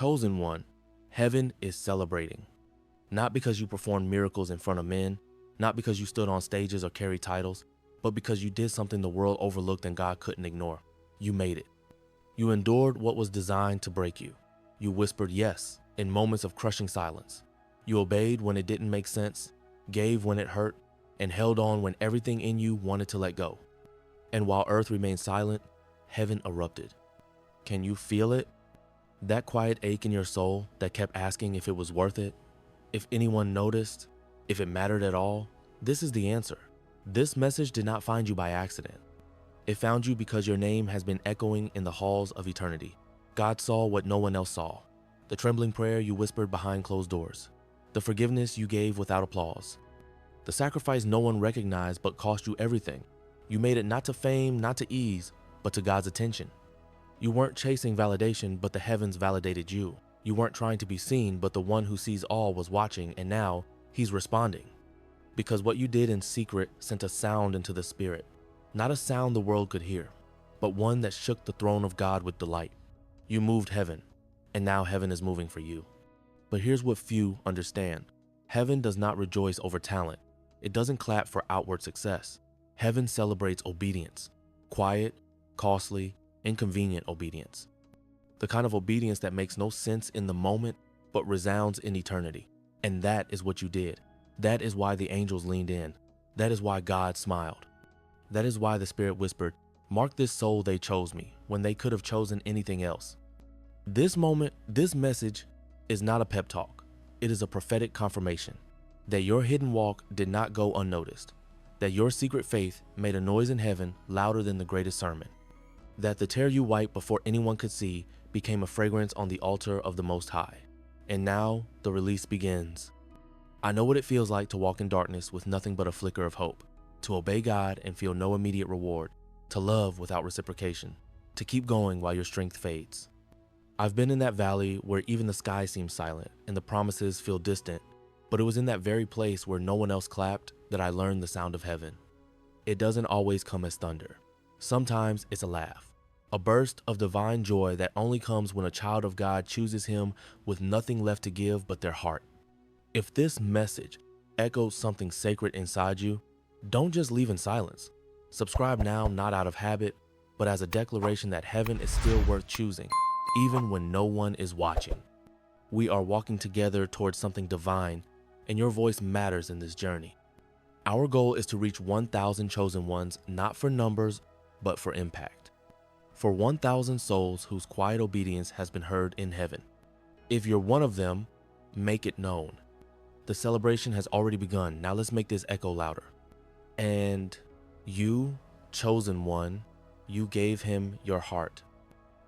chosen one, heaven is celebrating. Not because you performed miracles in front of men, not because you stood on stages or carried titles, but because you did something the world overlooked and God couldn't ignore. You made it. You endured what was designed to break you. You whispered yes in moments of crushing silence. You obeyed when it didn't make sense, gave when it hurt, and held on when everything in you wanted to let go. And while earth remained silent, heaven erupted. Can you feel it? That quiet ache in your soul that kept asking if it was worth it, if anyone noticed, if it mattered at all. This is the answer. This message did not find you by accident. It found you because your name has been echoing in the halls of eternity. God saw what no one else saw. The trembling prayer you whispered behind closed doors. The forgiveness you gave without applause. The sacrifice no one recognized but cost you everything. You made it not to fame, not to ease, but to God's attention. You weren't chasing validation, but the heavens validated you. You weren't trying to be seen, but the one who sees all was watching, and now he's responding. Because what you did in secret sent a sound into the spirit. Not a sound the world could hear, but one that shook the throne of God with delight. You moved heaven, and now heaven is moving for you. But here's what few understand. Heaven does not rejoice over talent. It doesn't clap for outward success. Heaven celebrates obedience. Quiet, costly, inconvenient obedience. The kind of obedience that makes no sense in the moment, but resounds in eternity. And that is what you did. That is why the angels leaned in. That is why God smiled. That is why the Spirit whispered, "Mark this soul, they chose me," when they could have chosen anything else. This moment, this message is not a pep talk. It is a prophetic confirmation that your hidden walk did not go unnoticed, that your secret faith made a noise in heaven louder than the greatest sermon, that the tear you wiped before anyone could see became a fragrance on the altar of the Most High. And now the release begins. I know what it feels like to walk in darkness with nothing but a flicker of hope, to obey God and feel no immediate reward, to love without reciprocation, to keep going while your strength fades. I've been in that valley where even the sky seems silent and the promises feel distant, but it was in that very place where no one else clapped that I learned the sound of heaven. It doesn't always come as thunder. Sometimes it's a laugh, a burst of divine joy that only comes when a child of God chooses Him with nothing left to give but their heart. If this message echoes something sacred inside you, don't just leave in silence. Subscribe now, not out of habit, but as a declaration that heaven is still worth choosing, even when no one is watching. We are walking together towards something divine, and your voice matters in this journey. Our goal is to reach 1,000 chosen ones, not for numbers, but for impact. For 1,000 souls whose quiet obedience has been heard in heaven. If you're one of them, make it known. The celebration has already begun. Now let's make this echo louder. And you, chosen one, you gave Him your heart.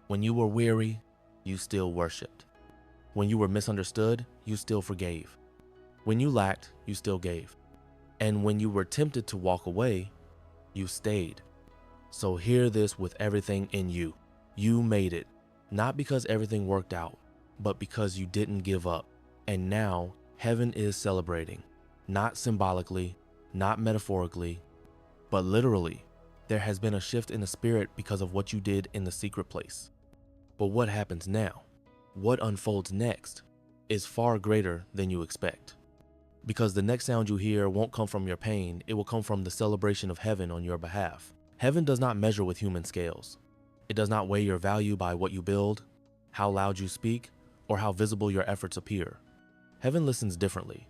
When you were weary, you still worshiped. When you were misunderstood, you still forgave. When you lacked, you still gave. And when you were tempted to walk away, you stayed. So hear this with everything in you. You made it, not because everything worked out, but because you didn't give up. And now heaven is celebrating, not symbolically, not metaphorically, but literally. There has been a shift in the spirit because of what you did in the secret place. But what happens now, what unfolds next, is far greater than you expect. Because the next sound you hear won't come from your pain, it will come from the celebration of heaven on your behalf. Heaven does not measure with human scales. It does not weigh your value by what you build, how loud you speak, or how visible your efforts appear. Heaven listens differently.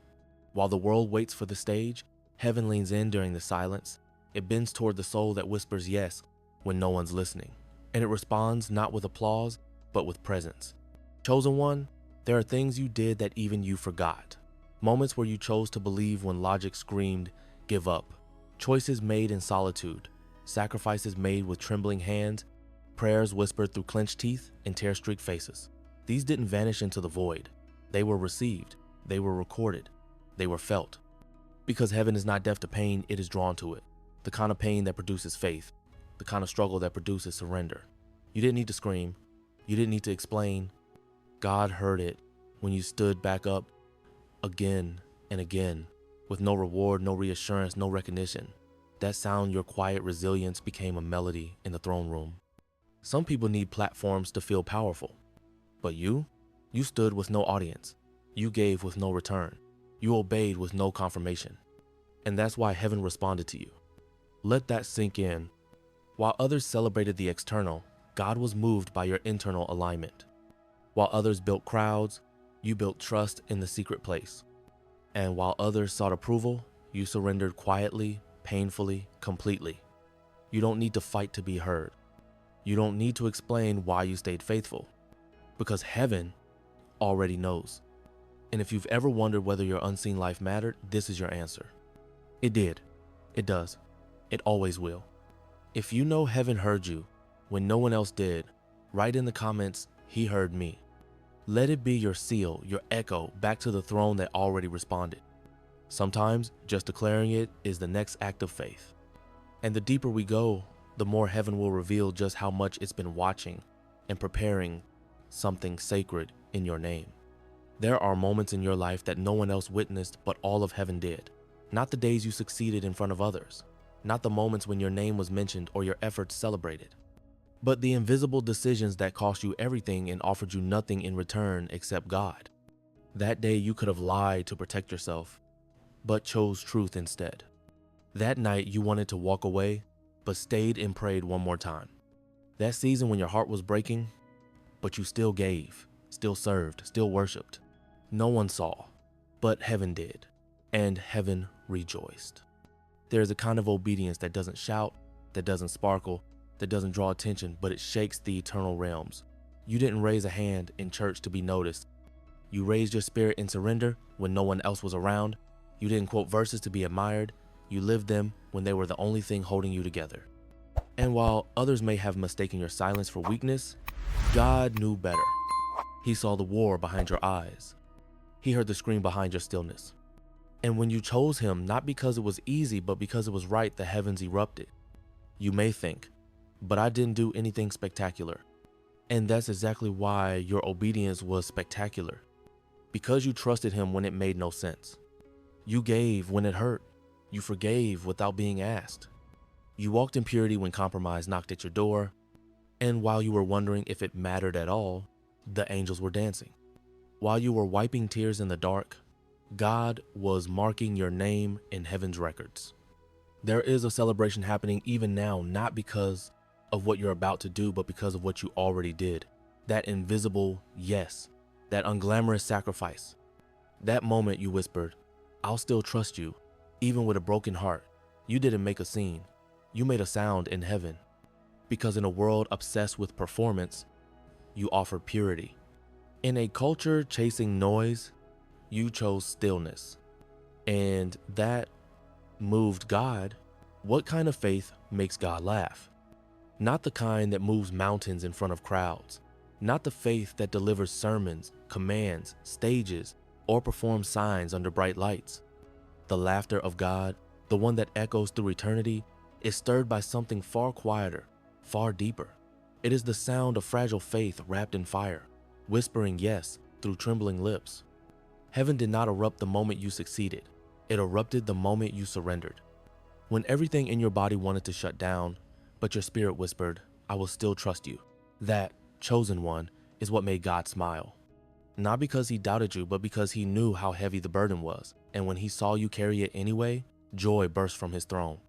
While the world waits for the stage, heaven leans in during the silence. It bends toward the soul that whispers yes when no one's listening. And it responds not with applause, but with presence. Chosen one, there are things you did that even you forgot. Moments where you chose to believe when logic screamed, give up. Choices made in solitude. Sacrifices made with trembling hands. Prayers whispered through clenched teeth and tear-streaked faces. These didn't vanish into the void. They were received. They were recorded. They were felt. Because heaven is not deaf to pain, it is drawn to it. The kind of pain that produces faith. The kind of struggle that produces surrender. You didn't need to scream. You didn't need to explain. God heard it when you stood back up again and again with no reward, no reassurance, no recognition. That sound, your quiet resilience, became a melody in the throne room. Some people need platforms to feel powerful. But you You stood with no audience. You gave with no return. You obeyed with no confirmation. And that's why heaven responded to you. Let that sink in. While others celebrated the external, God was moved by your internal alignment. While others built crowds, you built trust in the secret place. And while others sought approval, you surrendered quietly, painfully, completely. You don't need to fight to be heard. You don't need to explain why you stayed faithful, because heaven already knows. And if you've ever wondered whether your unseen life mattered, this is your answer. It did. It does. It always will. If you know heaven heard you when no one else did, write in the comments, "He heard me." Let it be your seal, your echo back to the throne that already responded. Sometimes just declaring it is the next act of faith. And the deeper we go, the more heaven will reveal just how much it's been watching and preparing something sacred in your name. There are moments in your life that no one else witnessed, but all of heaven did. Not the days you succeeded in front of others, not the moments when your name was mentioned or your efforts celebrated, but the invisible decisions that cost you everything and offered you nothing in return except God. That day you could have lied to protect yourself, but chose truth instead. That night you wanted to walk away, but stayed and prayed one more time. That season when your heart was breaking, but you still gave, still served, still worshiped. No one saw, but heaven did, and heaven rejoiced. There is a kind of obedience that doesn't shout, that doesn't sparkle, that doesn't draw attention, but it shakes the eternal realms. You didn't raise a hand in church to be noticed. You raised your spirit in surrender when no one else was around. You didn't quote verses to be admired. You lived them when they were the only thing holding you together. And while others may have mistaken your silence for weakness, God knew better. He saw the war behind your eyes. He heard the scream behind your stillness. And when you chose him, not because it was easy, but because it was right, the heavens erupted. You may think, but I didn't do anything spectacular. And that's exactly why your obedience was spectacular. Because you trusted him when it made no sense. You gave when it hurt. You forgave without being asked. You walked in purity when compromise knocked at your door. And while you were wondering if it mattered at all, the angels were dancing. While you were wiping tears in the dark, God was marking your name in heaven's records. There is a celebration happening even now, not because of what you're about to do, but because of what you already did. That invisible yes, that unglamorous sacrifice. That moment you whispered, "I'll still trust you, even with a broken heart." You didn't make a scene. You made a sound in heaven. Because in a world obsessed with performance, you offered purity. In a culture chasing noise, you chose stillness. And that moved God. What kind of faith makes God laugh? Not the kind that moves mountains in front of crowds. Not the faith that delivers sermons, commands, stages, or performs signs under bright lights. The laughter of God, the one that echoes through eternity, is stirred by something far quieter, far deeper. It is the sound of fragile faith wrapped in fire, whispering yes through trembling lips. Heaven did not erupt the moment you succeeded. It erupted the moment you surrendered. When everything in your body wanted to shut down, but your spirit whispered, "I will still trust you." That chosen one is what made God smile. Not because he doubted you, but because he knew how heavy the burden was. And when he saw you carry it anyway, joy burst from his throne.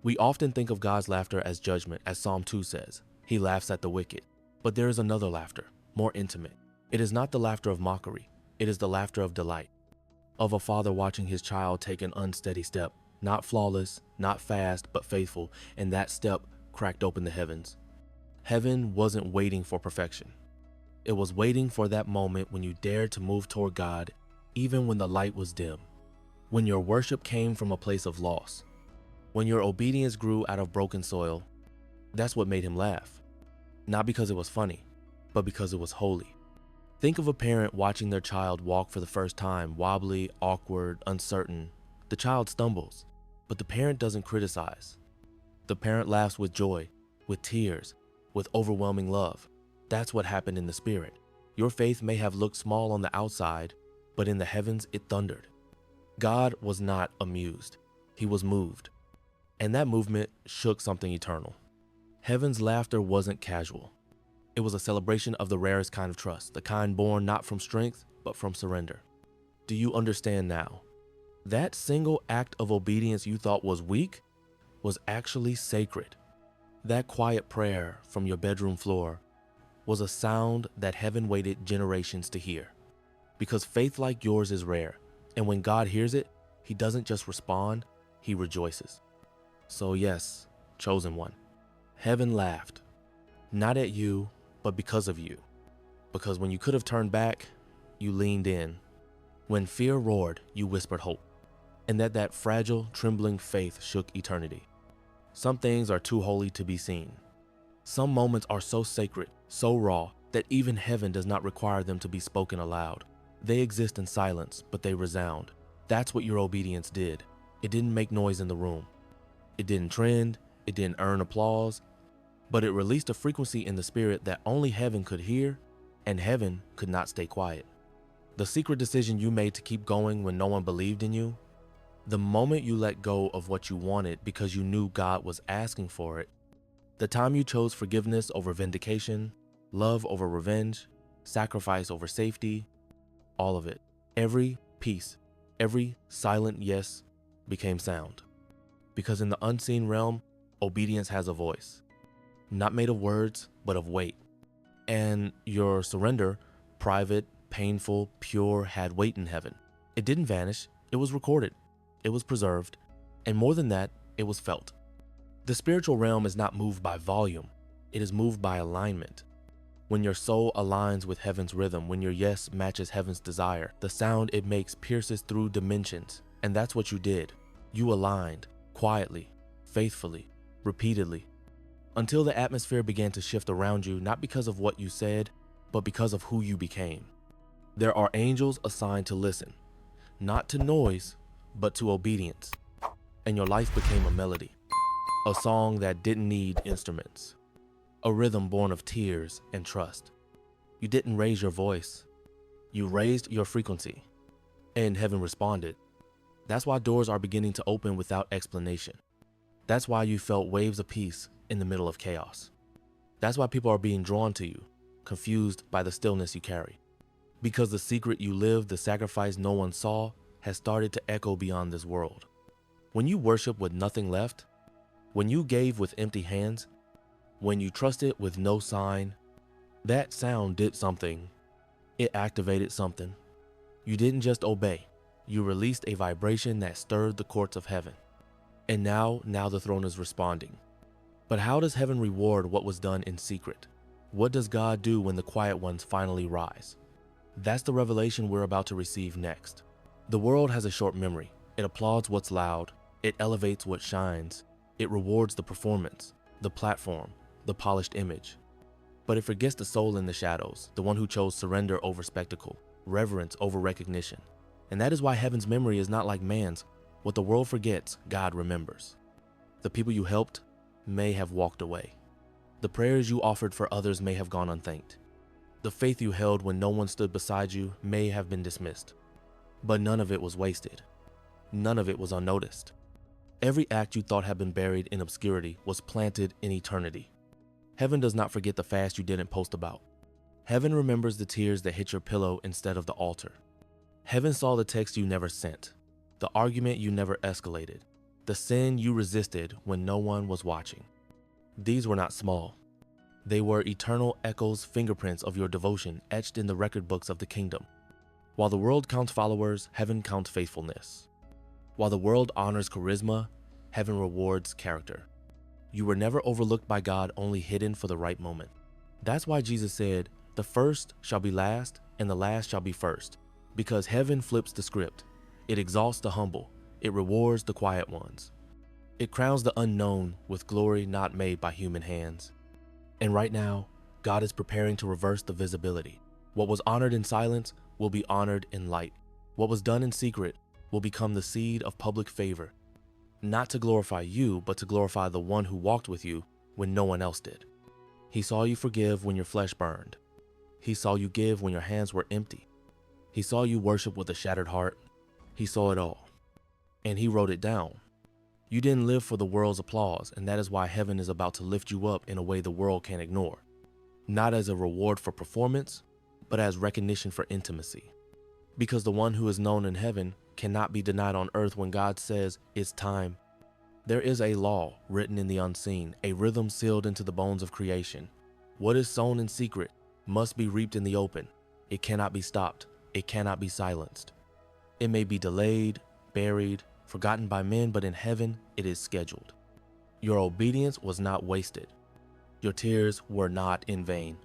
We often think of God's laughter as judgment, as Psalm 2 says. He laughs at the wicked. But there is another laughter, more intimate. It is not the laughter of mockery. It is the laughter of delight. Of a father watching his child take an unsteady step, not flawless, not fast, but faithful, and that step cracked open the heavens. Heaven wasn't waiting for perfection. It was waiting for that moment when you dared to move toward God, even when the light was dim. When your worship came from a place of loss. When your obedience grew out of broken soil. That's what made him laugh. Not because it was funny, but because it was holy. Think of a parent watching their child walk for the first time, wobbly, awkward, uncertain. The child stumbles, but the parent doesn't criticize. The parent laughs with joy, with tears, with overwhelming love. That's what happened in the spirit. Your faith may have looked small on the outside, but in the heavens it thundered. God was not amused. He was moved. And that movement shook something eternal. Heaven's laughter wasn't casual. It was a celebration of the rarest kind of trust, the kind born not from strength, but from surrender. Do you understand now? That single act of obedience you thought was weak was actually sacred. That quiet prayer from your bedroom floor was a sound that heaven waited generations to hear. Because faith like yours is rare, and when God hears it, he doesn't just respond, he rejoices. So yes, chosen one, heaven laughed, not at you, but because of you. Because when you could have turned back, you leaned in. When fear roared, you whispered hope. And that fragile, trembling faith shook eternity. Some things are too holy to be seen. Some moments are so sacred, so raw, that even heaven does not require them to be spoken aloud. They exist in silence, but they resound. That's what your obedience did. It didn't make noise in the room. It didn't trend, it didn't earn applause, but it released a frequency in the spirit that only heaven could hear, and heaven could not stay quiet. The secret decision you made to keep going when no one believed in you, the moment you let go of what you wanted because you knew God was asking for it, the time you chose forgiveness over vindication, love over revenge, sacrifice over safety, all of it, every piece, every silent yes became sound. Because in the unseen realm, obedience has a voice, not made of words, but of weight. And your surrender, private, painful, pure, had weight in heaven. It didn't vanish, it was recorded, it was preserved, and more than that, it was felt. The spiritual realm is not moved by volume, it is moved by alignment. When your soul aligns with heaven's rhythm, when your yes matches heaven's desire, the sound it makes pierces through dimensions. And that's what you did. You aligned, quietly, faithfully, repeatedly, until the atmosphere began to shift around you, not because of what you said, but because of who you became. There are angels assigned to listen, not to noise, but to obedience. And your life became a melody, a song that didn't need instruments, a rhythm born of tears and trust. You didn't raise your voice, you raised your frequency, and heaven responded. That's why doors are beginning to open without explanation. That's why you felt waves of peace in the middle of chaos. That's why people are being drawn to you, confused by the stillness you carry. Because the secret you lived, the sacrifice no one saw, has started to echo beyond this world. When you worship with nothing left, when you gave with empty hands, when you trusted with no sign, that sound did something. It activated something. You didn't just obey, you released a vibration that stirred the courts of heaven. And now the throne is responding. But how does heaven reward what was done in secret? What does God do when the quiet ones finally rise? That's the revelation we're about to receive next. The world has a short memory. It applauds what's loud. It elevates what shines. It rewards the performance, the platform, the polished image. But it forgets the soul in the shadows, the one who chose surrender over spectacle, reverence over recognition. And that is why heaven's memory is not like man's. What the world forgets, God remembers. The people you helped may have walked away. The prayers you offered for others may have gone unthanked. The faith you held when no one stood beside you may have been dismissed. But none of it was wasted. None of it was unnoticed. Every act you thought had been buried in obscurity was planted in eternity. Heaven does not forget the fast you didn't post about. Heaven remembers the tears that hit your pillow instead of the altar. Heaven saw the text you never sent, the argument you never escalated, the sin you resisted when no one was watching. These were not small. They were eternal echoes, fingerprints of your devotion etched in the record books of the kingdom. While the world counts followers, heaven counts faithfulness. While the world honors charisma, heaven rewards character. You were never overlooked by God, only hidden for the right moment. That's why Jesus said, "The first shall be last, and the last shall be first," because heaven flips the script. It exalts the humble. It rewards the quiet ones. It crowns the unknown with glory not made by human hands. And right now, God is preparing to reverse the visibility. What was honored in silence will be honored in light. What was done in secret will become the seed of public favor, not to glorify you, but to glorify the one who walked with you when no one else did. He saw you forgive when your flesh burned. He saw you give when your hands were empty. He saw you worship with a shattered heart. He saw it all, and he wrote it down. You didn't live for the world's applause, and that is why heaven is about to lift you up in a way the world can't ignore. not as a reward for performance, but as recognition for intimacy. Because the one who is known in heaven cannot be denied on earth when God says it's time. There is a law written in the unseen, a rhythm sealed into the bones of creation. What is sown in secret must be reaped in the open. It cannot be stopped. It cannot be silenced. It may be delayed, buried, forgotten by men, but in heaven it is scheduled. Your obedience was not wasted. Your tears were not in vain.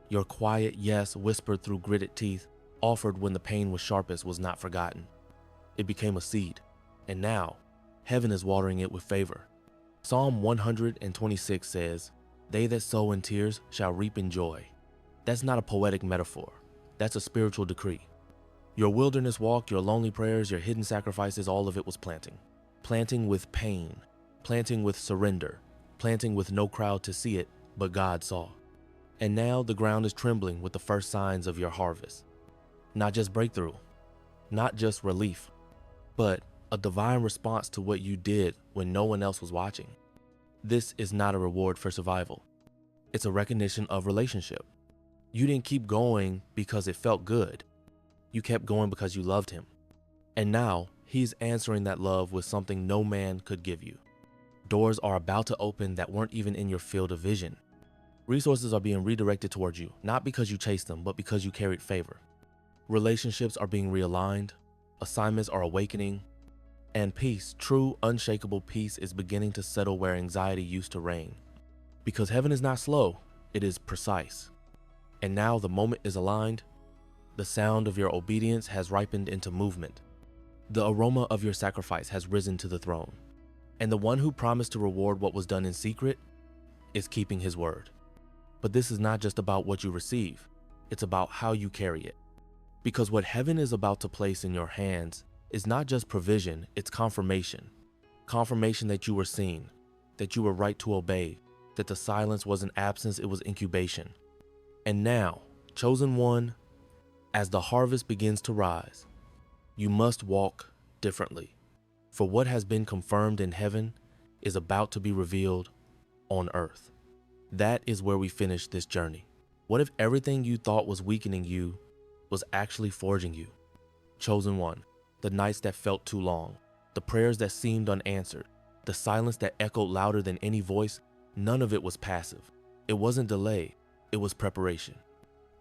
Your quiet yes whispered through gritted teeth, offered when the pain was sharpest, was not forgotten. It became a seed, and now heaven is watering it with favor. Psalm 126 says, "They that sow in tears shall reap in joy." That's not a poetic metaphor. That's a spiritual decree. Your wilderness walk, your lonely prayers, your hidden sacrifices, all of it was planting. Planting with pain, planting with surrender, planting with no crowd to see it, but God saw. And now the ground is trembling with the first signs of your harvest. Not just breakthrough, not just relief, but a divine response to what you did when no one else was watching. This is not a reward for survival. It's a recognition of relationship. You didn't keep going because it felt good. You kept going because you loved him. And now he's answering that love with something no man could give you. Doors are about to open that weren't even in your field of vision. Resources are being redirected towards you, not because you chased them, but because you carried favor. Relationships are being realigned, assignments are awakening, and peace, true, unshakable peace, is beginning to settle where anxiety used to reign. Because heaven is not slow, it is precise. And now the moment is aligned. The sound of your obedience has ripened into movement. The aroma of your sacrifice has risen to the throne. And the one who promised to reward what was done in secret is keeping his word. But this is not just about what you receive, it's about how you carry it. Because what heaven is about to place in your hands is not just provision, it's confirmation. Confirmation that you were seen, that you were right to obey, that the silence wasn't absence, it was incubation. And now, chosen one, as the harvest begins to rise, you must walk differently. For what has been confirmed in heaven is about to be revealed on earth. That is where we finish this journey. What if everything you thought was weakening you was actually forging you? Chosen one, the nights that felt too long, the prayers that seemed unanswered, the silence that echoed louder than any voice, none of it was passive. It wasn't delay, it was preparation.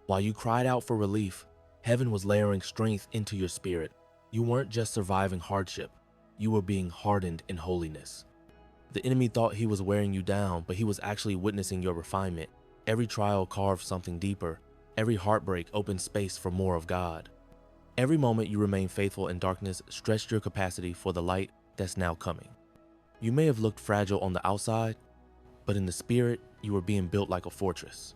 While you cried out for relief, heaven was layering strength into your spirit. You weren't just surviving hardship, you were being hardened in holiness. The enemy thought he was wearing you down, but he was actually witnessing your refinement. Every trial carved something deeper. Every heartbreak opened space for more of God. Every moment you remained faithful in darkness stretched your capacity for the light that's now coming. You may have looked fragile on the outside, but in the spirit, you were being built like a fortress.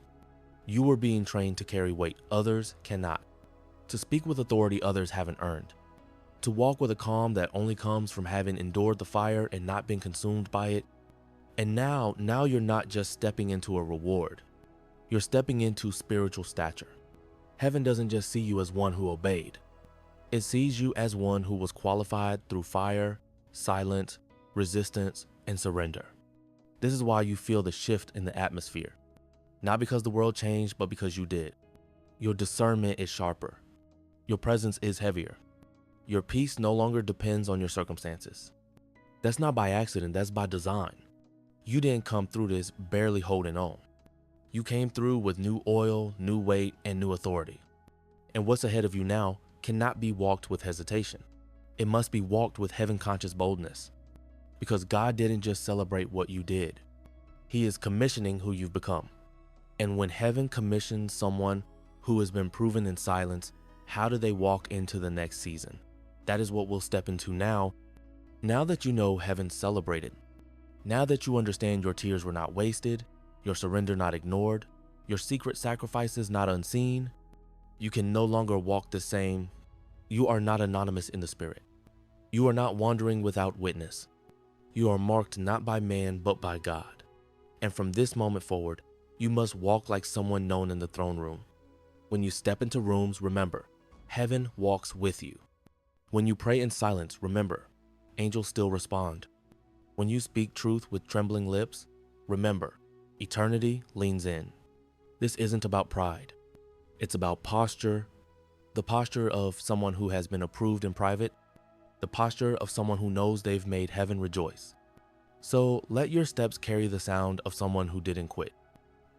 You were being trained to carry weight others cannot, to speak with authority others haven't earned, to walk with a calm that only comes from having endured the fire and not been consumed by it. And now you're not just stepping into a reward. You're stepping into spiritual stature. Heaven doesn't just see you as one who obeyed. It sees you as one who was qualified through fire, silence, resistance, and surrender. This is why you feel the shift in the atmosphere. Not because the world changed, but because you did. Your discernment is sharper. Your presence is heavier. Your peace no longer depends on your circumstances. That's not by accident, that's by design. You didn't come through this barely holding on. You came through with new oil, new weight, and new authority. And what's ahead of you now cannot be walked with hesitation. It must be walked with heaven-conscious boldness. Because God didn't just celebrate what you did. He is commissioning who you've become. And when heaven commissions someone who has been proven in silence, how do they walk into the next season? That is what we'll step into now. Now that you know heaven celebrated, now that you understand your tears were not wasted, your surrender not ignored, your secret sacrifices not unseen, you can no longer walk the same. You are not anonymous in the spirit. You are not wandering without witness. You are marked not by man, but by God. And from this moment forward, you must walk like someone known in the throne room. When you step into rooms, remember, heaven walks with you. When you pray in silence, remember, angels still respond. When you speak truth with trembling lips, remember, eternity leans in. This isn't about pride. It's about posture, the posture of someone who has been approved in private, the posture of someone who knows they've made heaven rejoice. So let your steps carry the sound of someone who didn't quit.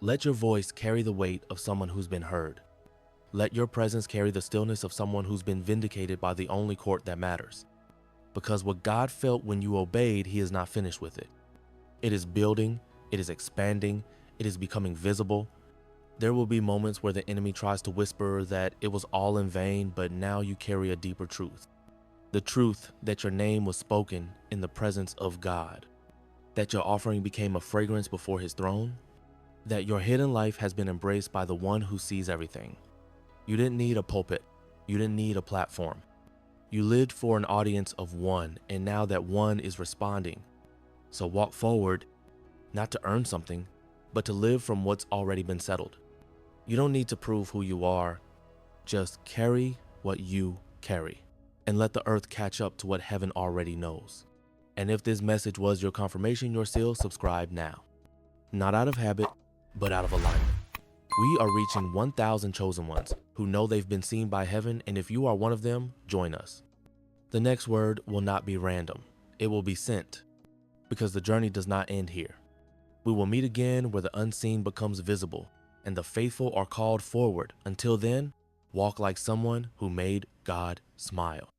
Let your voice carry the weight of someone who's been heard. Let your presence carry the stillness of someone who's been vindicated by the only court that matters. Because what God felt when you obeyed, He is not finished with it. It is building, it is expanding, it is becoming visible. There will be moments where the enemy tries to whisper that it was all in vain, but now you carry a deeper truth. The truth that your name was spoken in the presence of God, that your offering became a fragrance before His throne, that your hidden life has been embraced by the one who sees everything. You didn't need a pulpit. You didn't need a platform. You lived for an audience of one, and now that one is responding. So walk forward, not to earn something, but to live from what's already been settled. You don't need to prove who you are. Just carry what you carry, and let the earth catch up to what heaven already knows. And if this message was your confirmation, you're still subscribed now. Not out of habit, but out of alignment. We are reaching 1,000 chosen ones who know they've been seen by heaven, and if you are one of them, join us. The next word will not be random. It will be sent, because the journey does not end here. We will meet again where the unseen becomes visible, and the faithful are called forward. Until then, walk like someone who made God smile.